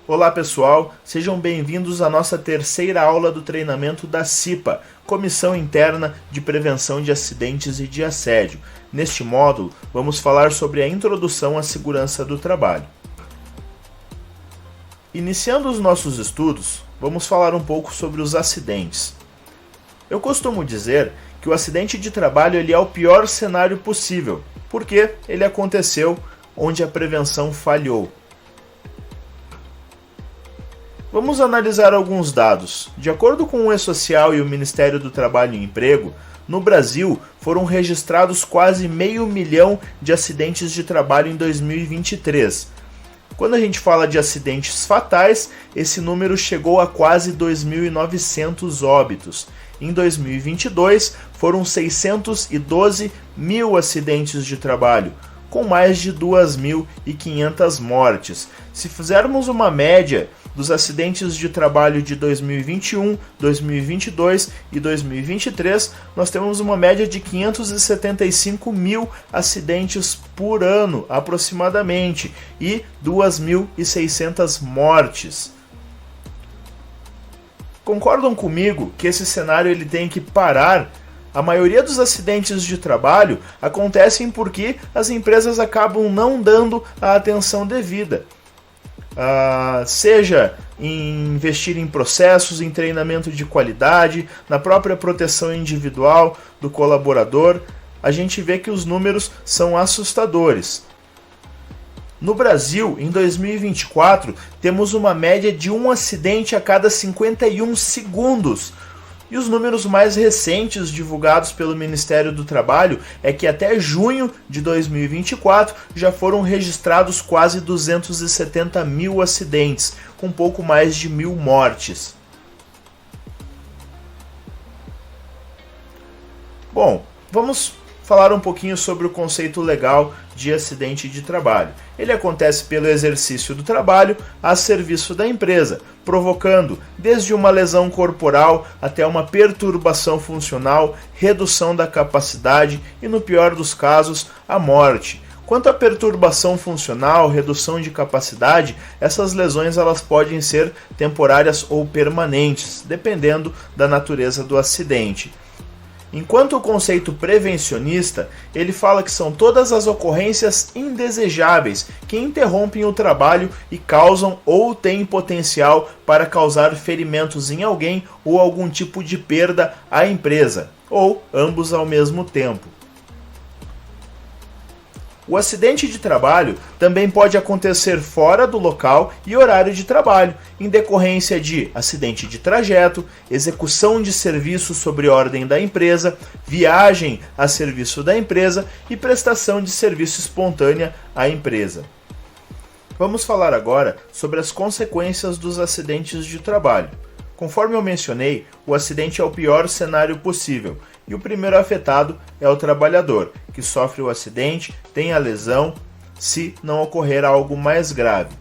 Olá pessoal, sejam bem-vindos à nossa terceira aula do treinamento da CIPA, Comissão Interna de Prevenção de Acidentes e de Assédio. Neste módulo, vamos falar sobre a introdução à segurança do trabalho. Iniciando os nossos estudos, vamos falar um pouco sobre os acidentes. Eu costumo dizer que o acidente de trabalho ele é o pior cenário possível, porque ele aconteceu onde a prevenção falhou. Vamos analisar alguns dados. De acordo com o E-Social e o Ministério do Trabalho e Emprego, no Brasil foram registrados quase 500 mil de acidentes de trabalho em 2023. Quando a gente fala de acidentes fatais, esse número chegou a quase 2.900 óbitos. Em 2022, foram 612 mil acidentes de trabalho, com mais de 2.500 mortes. Se fizermos uma média dos acidentes de trabalho de 2021, 2022 e 2023, nós temos uma média de 575 mil acidentes por ano, aproximadamente, e 2.600 mortes. Concordam comigo que esse cenário ele tem que parar? A maioria dos acidentes de trabalho acontecem porque as empresas acabam não dando a atenção devida. Seja em investir em processos, em treinamento de qualidade, na própria proteção individual do colaborador, a gente vê que os números são assustadores. No Brasil, em 2024, temos uma média de um acidente a cada 51 segundos. E os números mais recentes divulgados pelo Ministério do Trabalho é que até junho de 2024 já foram registrados quase 270 mil acidentes, com pouco mais de 1.000 mortes. Bom, vamos falar um pouquinho sobre o conceito legal de acidente de trabalho. Ele acontece pelo exercício do trabalho a serviço da empresa, provocando desde uma lesão corporal até uma perturbação funcional, redução da capacidade e, no pior dos casos, a morte. Quanto à perturbação funcional, redução de capacidade, essas lesões elas podem ser temporárias ou permanentes, dependendo da natureza do acidente. Enquanto o conceito prevencionista, ele fala que são todas as ocorrências indesejáveis que interrompem o trabalho e causam ou têm potencial para causar ferimentos em alguém ou algum tipo de perda à empresa, ou ambos ao mesmo tempo. O acidente de trabalho também pode acontecer fora do local e horário de trabalho, em decorrência de acidente de trajeto, execução de serviço sobre ordem da empresa, viagem a serviço da empresa e prestação de serviço espontânea à empresa. Vamos falar agora sobre as consequências dos acidentes de trabalho. Conforme eu mencionei, o acidente é o pior cenário possível e o primeiro afetado é o trabalhador, que sofre o acidente, tem a lesão, se não ocorrer algo mais grave.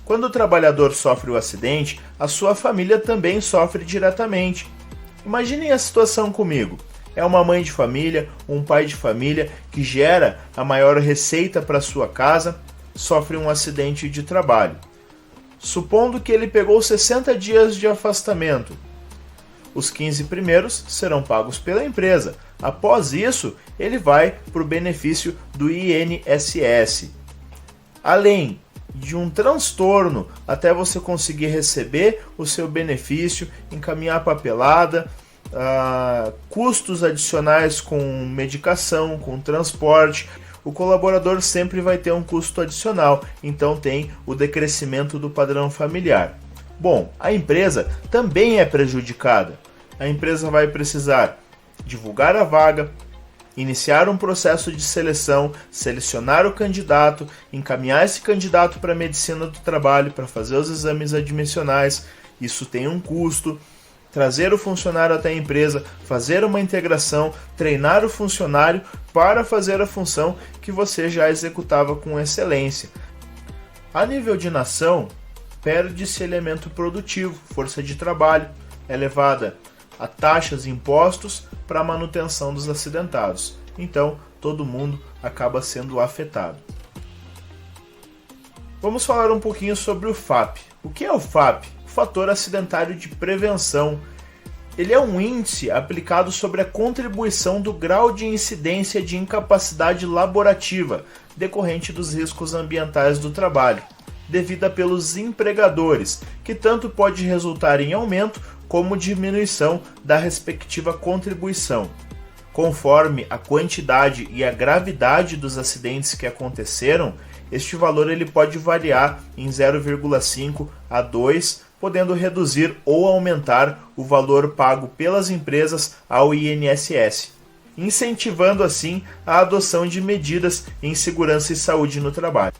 Quando o trabalhador sofre o acidente, a sua família também sofre diretamente. Imaginem a situação comigo. É uma mãe de família, um pai de família que gera a maior receita para sua casa, sofre um acidente de trabalho. Supondo que ele pegou 60 dias de afastamento. Os 15 primeiros serão pagos pela empresa. Após isso, ele vai para o benefício do INSS. Além de um transtorno até você conseguir receber o seu benefício, encaminhar a papelada, custos adicionais com medicação, com transporte, o colaborador sempre vai ter um custo adicional, então tem o decrescimento do padrão familiar. Bom, a empresa também é prejudicada. A empresa vai precisar divulgar a vaga, iniciar um processo de seleção, selecionar o candidato, encaminhar esse candidato para a medicina do trabalho, para fazer os exames admissionais, isso tem um custo, trazer o funcionário até a empresa, fazer uma integração, treinar o funcionário para fazer a função que você já executava com excelência. A nível de nação, perde-se elemento produtivo, força de trabalho, é levada a taxas e impostos para a manutenção dos acidentados. Então, todo mundo acaba sendo afetado. Vamos falar um pouquinho sobre o FAP. O que é o FAP? O fator acidentário de prevenção. Ele é um índice aplicado sobre a contribuição do grau de incidência de incapacidade laborativa decorrente dos riscos ambientais do trabalho, devida pelos empregadores, que tanto pode resultar em aumento como diminuição da respectiva contribuição. Conforme a quantidade e a gravidade dos acidentes que aconteceram, este valor ele pode variar em 0,5 a 2, podendo reduzir ou aumentar o valor pago pelas empresas ao INSS, incentivando assim a adoção de medidas em segurança e saúde no trabalho.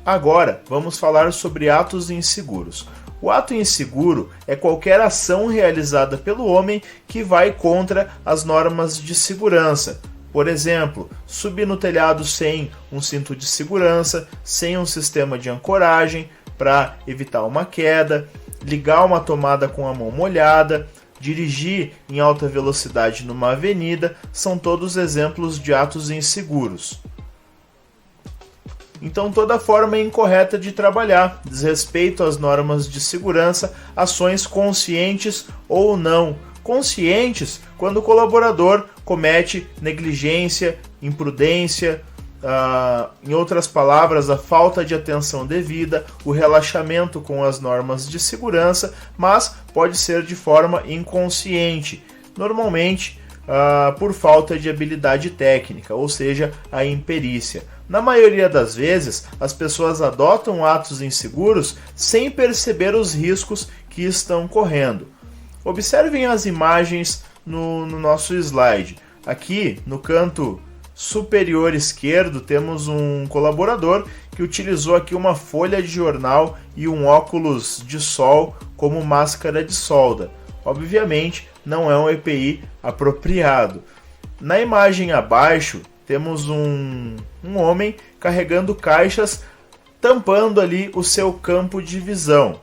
Agora, vamos falar sobre atos inseguros. O ato inseguro é qualquer ação realizada pelo homem que vai contra as normas de segurança. Por exemplo, subir no telhado sem um cinto de segurança, sem um sistema de ancoragem para evitar uma queda, ligar uma tomada com a mão molhada, dirigir em alta velocidade numa avenida, são todos exemplos de atos inseguros. Então toda forma incorreta de trabalhar, desrespeito às normas de segurança, ações conscientes ou não. Conscientes quando o colaborador comete negligência, imprudência, em outras palavras, a falta de atenção devida, o relaxamento com as normas de segurança, mas pode ser de forma inconsciente, normalmente por falta de habilidade técnica, ou seja, a imperícia. Na maioria das vezes, as pessoas adotam atos inseguros sem perceber os riscos que estão correndo. Observem as imagens no nosso slide. Aqui, no canto superior esquerdo, temos um colaborador que utilizou aqui uma folha de jornal e um óculos de sol como máscara de solda. Obviamente, não é um EPI apropriado. Na imagem abaixo, temos um homem carregando caixas, tampando ali o seu campo de visão.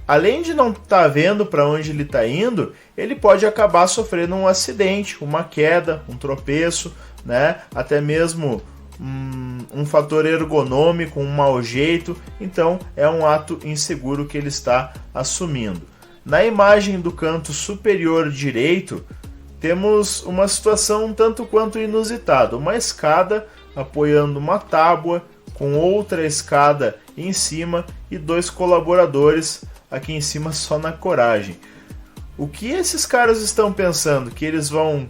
Além de não estar vendo para onde ele está indo, ele pode acabar sofrendo um acidente, uma queda, um tropeço, né? Até mesmo um fator ergonômico, um mau jeito. Então é um ato inseguro que ele está assumindo. Na imagem do canto superior direito, temos uma situação um tanto quanto inusitada. Uma escada apoiando uma tábua, com outra escada em cima e dois colaboradores aqui em cima só na coragem. O que esses caras estão pensando? Que eles vão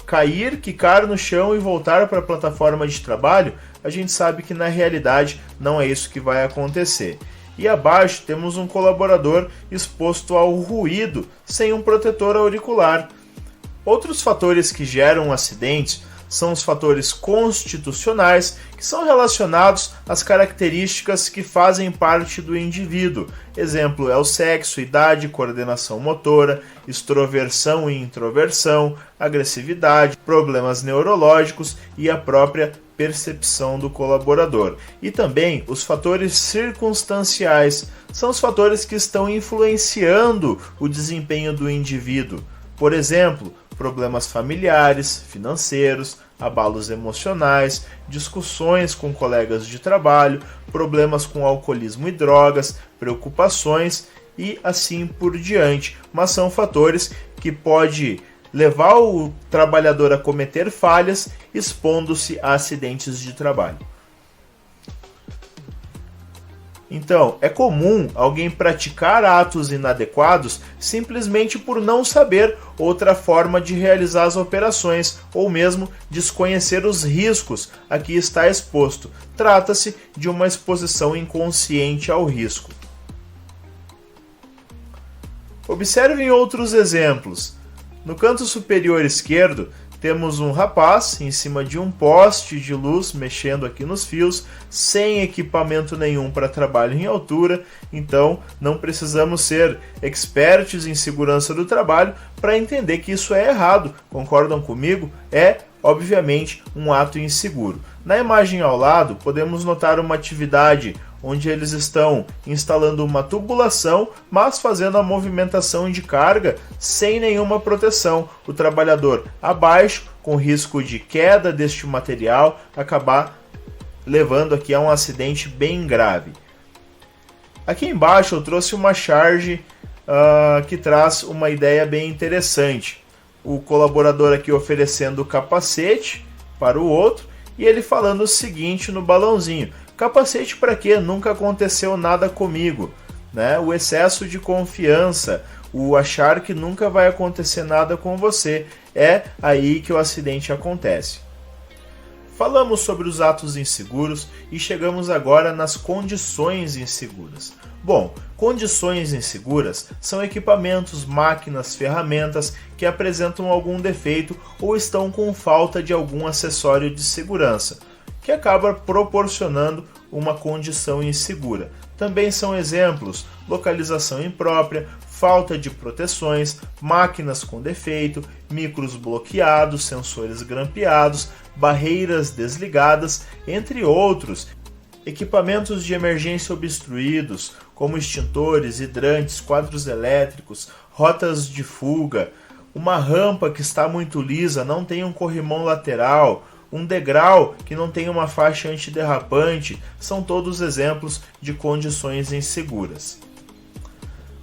cair, quicar no chão e voltar para a plataforma de trabalho? A gente sabe que na realidade não é isso que vai acontecer. E abaixo temos um colaborador exposto ao ruído sem um protetor auricular. Outros fatores que geram acidentes são os fatores constitucionais, que são relacionados às características que fazem parte do indivíduo. Exemplo é o sexo, idade, coordenação motora, extroversão e introversão, agressividade, problemas neurológicos e a própria percepção do colaborador. E também os fatores circunstanciais, são os fatores que estão influenciando o desempenho do indivíduo. Por exemplo, problemas familiares, financeiros, abalos emocionais, discussões com colegas de trabalho, problemas com alcoolismo e drogas, preocupações e assim por diante. Mas são fatores que podem levar o trabalhador a cometer falhas, expondo-se a acidentes de trabalho. Então, é comum alguém praticar atos inadequados simplesmente por não saber outra forma de realizar as operações ou mesmo desconhecer os riscos a que está exposto. Trata-se de uma exposição inconsciente ao risco. Observem outros exemplos. No canto superior esquerdo, temos um rapaz em cima de um poste de luz mexendo aqui nos fios, sem equipamento nenhum para trabalho em altura, então não precisamos ser expertos em segurança do trabalho para entender que isso é errado. Concordam comigo? É, obviamente, um ato inseguro. Na imagem ao lado, podemos notar uma atividade onde eles estão instalando uma tubulação, mas fazendo a movimentação de carga sem nenhuma proteção. O trabalhador abaixo, com risco de queda deste material, acabar levando aqui a um acidente bem grave. Aqui embaixo eu trouxe uma charge que traz uma ideia bem interessante. O colaborador aqui oferecendo o capacete para o outro e ele falando o seguinte no balãozinho: capacete para quê? Nunca aconteceu nada comigo. Né? O excesso de confiança, o achar que nunca vai acontecer nada com você, é aí que o acidente acontece. Falamos sobre os atos inseguros e chegamos agora nas condições inseguras. Bom, condições inseguras são equipamentos, máquinas, ferramentas que apresentam algum defeito ou estão com falta de algum acessório de segurança, que acaba proporcionando uma condição insegura. Também são exemplos: localização imprópria, falta de proteções, máquinas com defeito, micros bloqueados, sensores grampeados, barreiras desligadas, entre outros. Equipamentos de emergência obstruídos, como extintores, hidrantes, quadros elétricos, rotas de fuga, uma rampa que está muito lisa, não tem um corrimão lateral, um degrau que não tem uma faixa antiderrapante, são todos exemplos de condições inseguras.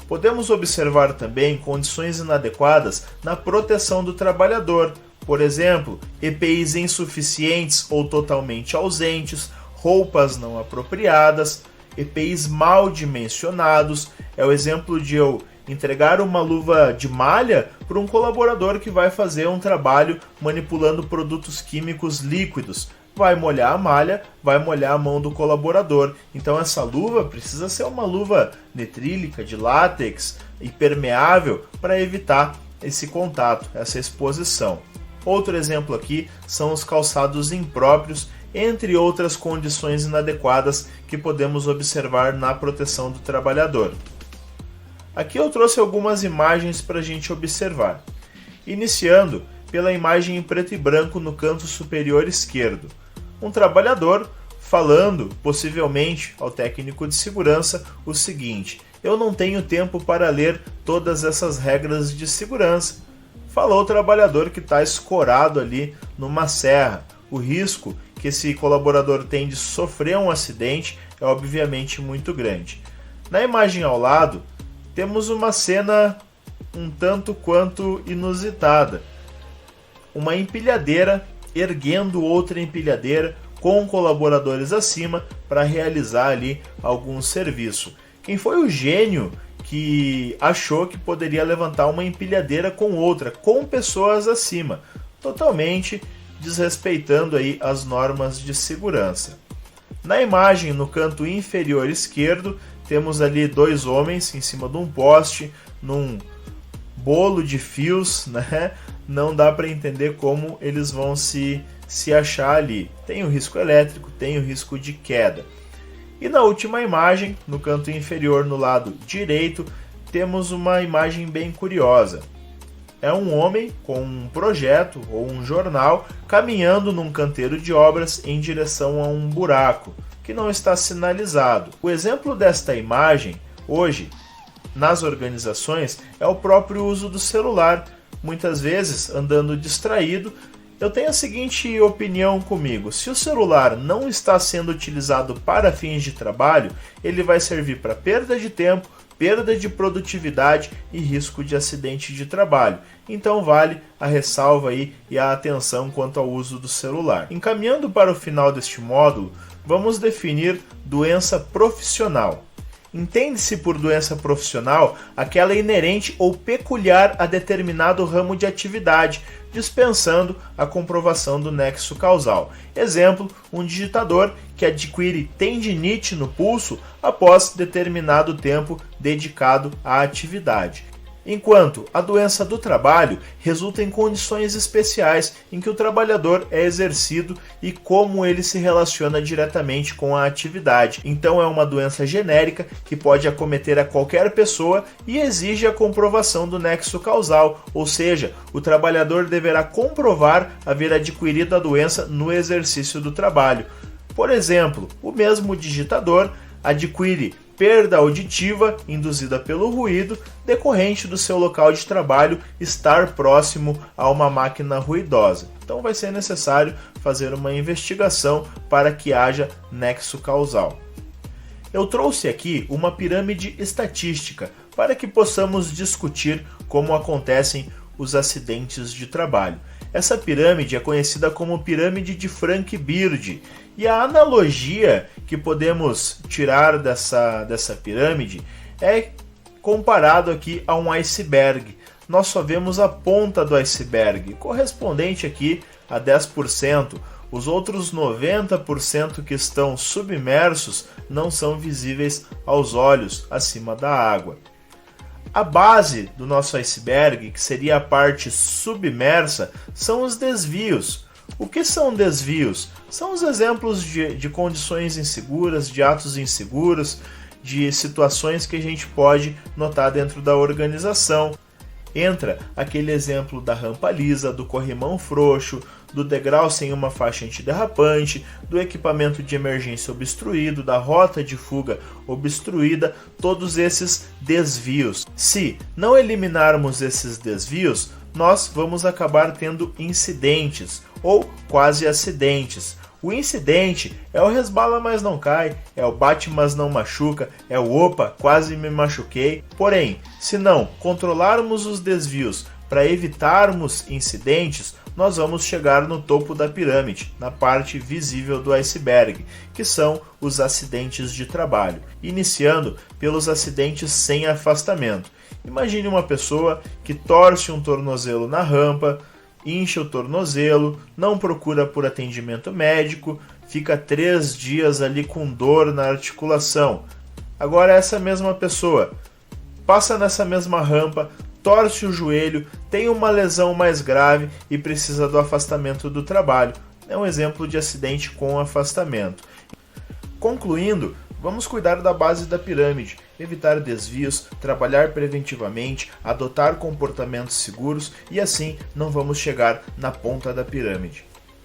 Podemos observar também condições inadequadas na proteção do trabalhador, por exemplo, EPIs insuficientes ou totalmente ausentes, roupas não apropriadas, EPIs mal dimensionados. É o exemplo de eu entregar uma luva de malha para um colaborador que vai fazer um trabalho manipulando produtos químicos líquidos. Vai molhar a malha, vai molhar a mão do colaborador. Então essa luva precisa ser uma luva nitrílica, de látex, impermeável, para evitar esse contato, essa exposição. Outro exemplo aqui são os calçados impróprios, entre outras condições inadequadas que podemos observar na proteção do trabalhador. Aqui eu trouxe algumas imagens para a gente observar, iniciando pela imagem em preto e branco no canto superior esquerdo. Um trabalhador falando, possivelmente, ao técnico de segurança o seguinte: eu não tenho tempo para ler todas essas regras de segurança. Falou o trabalhador que está escorado ali numa serra. O risco que esse colaborador tem de sofrer um acidente é obviamente muito grande. Na imagem ao lado, temos uma cena um tanto quanto inusitada. Uma empilhadeira erguendo outra empilhadeira com colaboradores acima para realizar ali algum serviço. Quem foi o gênio que achou que poderia levantar uma empilhadeira com outra, com pessoas acima, totalmente desrespeitando aí as normas de segurança? Na imagem no canto inferior esquerdo, temos ali dois homens em cima de um poste, num bolo de fios, né? Não dá para entender como eles vão se achar ali. Tem o risco elétrico, tem o risco de queda. E na última imagem, no canto inferior no lado direito, temos uma imagem bem curiosa. É um homem com um projeto ou um jornal caminhando num canteiro de obras em direção a um buraco que não está sinalizado. O exemplo desta imagem, hoje, nas organizações, é o próprio uso do celular. Muitas vezes, andando distraído, eu tenho a seguinte opinião comigo: se o celular não está sendo utilizado para fins de trabalho, ele vai servir para perda de tempo, perda de produtividade e risco de acidente de trabalho. Então vale a ressalva aí e a atenção quanto ao uso do celular. Encaminhando para o final deste módulo, vamos definir doença profissional. Entende-se por doença profissional aquela inerente ou peculiar a determinado ramo de atividade, dispensando a comprovação do nexo causal. Exemplo, um digitador que adquire tendinite no pulso após determinado tempo dedicado à atividade. Enquanto a doença do trabalho resulta em condições especiais em que o trabalhador é exercido e como ele se relaciona diretamente com a atividade. Então é uma doença genérica que pode acometer a qualquer pessoa e exige a comprovação do nexo causal, ou seja, o trabalhador deverá comprovar haver adquirido a doença no exercício do trabalho. Por exemplo, o mesmo digitador adquire perda auditiva induzida pelo ruído decorrente do seu local de trabalho estar próximo a uma máquina ruidosa. Então vai ser necessário fazer uma investigação para que haja nexo causal. Eu trouxe aqui uma pirâmide estatística para que possamos discutir como acontecem os acidentes de trabalho. Essa pirâmide é conhecida como pirâmide de Frank Beard, e a analogia que podemos tirar dessa pirâmide é comparado aqui a um iceberg. Nós só vemos a ponta do iceberg, correspondente aqui a 10%. Os outros 90% que estão submersos não são visíveis aos olhos acima da água. A base do nosso iceberg, que seria a parte submersa, são os desvios. O que são desvios? São os exemplos de condições inseguras, de atos inseguros, de situações que a gente pode notar dentro da organização. Entra aquele exemplo da rampa lisa, do corrimão frouxo, do degrau sem uma faixa antiderrapante, do equipamento de emergência obstruído, da rota de fuga obstruída, todos esses desvios. Se não eliminarmos esses desvios, nós vamos acabar tendo incidentes ou quase acidentes. O incidente é o resbala mas não cai, é o bate mas não machuca, é o opa, quase me machuquei. Porém, se não controlarmos os desvios para evitarmos incidentes, nós vamos chegar no topo da pirâmide, na parte visível do iceberg, que são os acidentes de trabalho, iniciando pelos acidentes sem afastamento. Imagine uma pessoa que torce um tornozelo na rampa, incha o tornozelo, não procura por atendimento médico, fica 3 dias ali com dor na articulação. Agora essa mesma pessoa passa nessa mesma rampa, torce o joelho, tem uma lesão mais grave e precisa do afastamento do trabalho. É um exemplo de acidente com afastamento. Concluindo, vamos cuidar da base da pirâmide, evitar desvios, trabalhar preventivamente, adotar comportamentos seguros e assim não vamos chegar na ponta da pirâmide,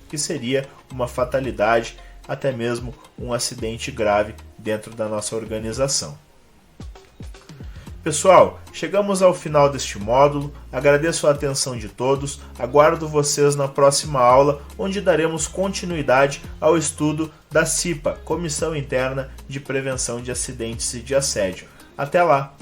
que seria uma fatalidade, até mesmo um acidente grave dentro da nossa organização. Pessoal, chegamos ao final deste módulo, agradeço a atenção de todos, aguardo vocês na próxima aula, onde daremos continuidade ao estudo da CIPA, Comissão Interna de Prevenção de Acidentes e de Assédio. Até lá!